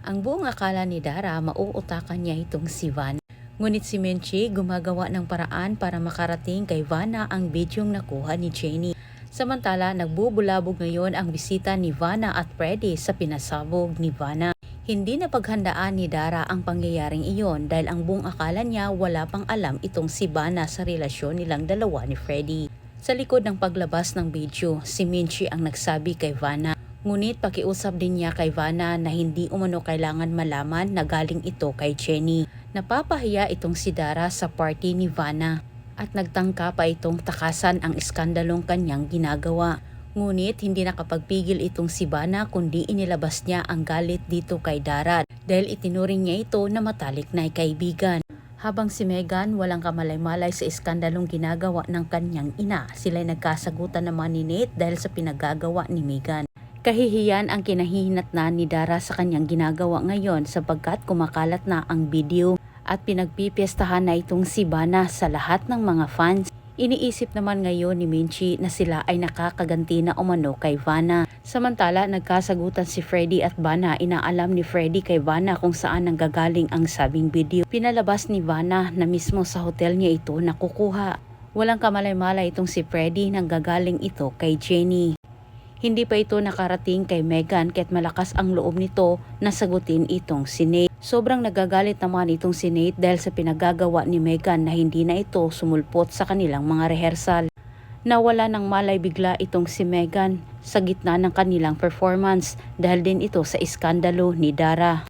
Ang buong akala ni Dara mauutakan niya itong si Vanna. Ngunit si Menchie gumagawa ng paraan para makarating kay Vanna ang bidyong nakuha ni Jenny. Samantala, nagbubulabog ngayon ang bisita ni Vanna at Freddy sa pinasabog ni Vanna. Hindi na paghandaan ni Dara ang pangyayaring iyon dahil ang buong akala niya wala pang alam itong si Vanna sa relasyon nilang dalawa ni Freddy. Sa likod ng paglabas ng video, si Menchie ang nagsabi kay Vanna. Ngunit pakiusap din niya kay Vanna na hindi umano kailangan malaman na galing ito kay Jenny. Napapahiya itong si Dara sa party ni Vanna at nagtangka pa itong takasan ang iskandalong kanyang ginagawa. Ngunit hindi nakapagpigil itong si Vanna kundi inilabas niya ang galit dito kay Dara dahil itinuring niya ito na matalik na kaibigan. Habang si Megan walang kamalay-malay sa iskandalong ginagawa ng kanyang ina, sila'y nagkasagutan naman ni Nate dahil sa pinagagawa ni Megan. Kahihiyan ang kinahihinatnan ni Dara sa kanyang ginagawa ngayon sapagkat kumakalat na ang video at pinagpipiestahan na itong si Vanna sa lahat ng mga fans. Iniisip naman ngayon ni Menchie na sila ay nakakaganti na umano kay Vanna. Samantala, nagkasagutan si Freddy at Vanna. Inaalam ni Freddy kay Vanna kung saan nanggagaling ang sabing video. Pinalabas ni Vanna na mismo sa hotel niya ito nakukuha. Walang kamalay-malay itong si Freddy nanggagaling ito kay Jenny. Hindi pa ito nakarating kay Megan kaya't malakas ang loob nito na sagutin itong si Nate. Sobrang nagagalit naman itong si Nate dahil sa pinagagawa ni Megan na hindi na ito sumulpot sa kanilang mga rehearsal. Nawala ng malay bigla itong si Megan sa gitna ng kanilang performance dahil din ito sa iskandalo ni Dara.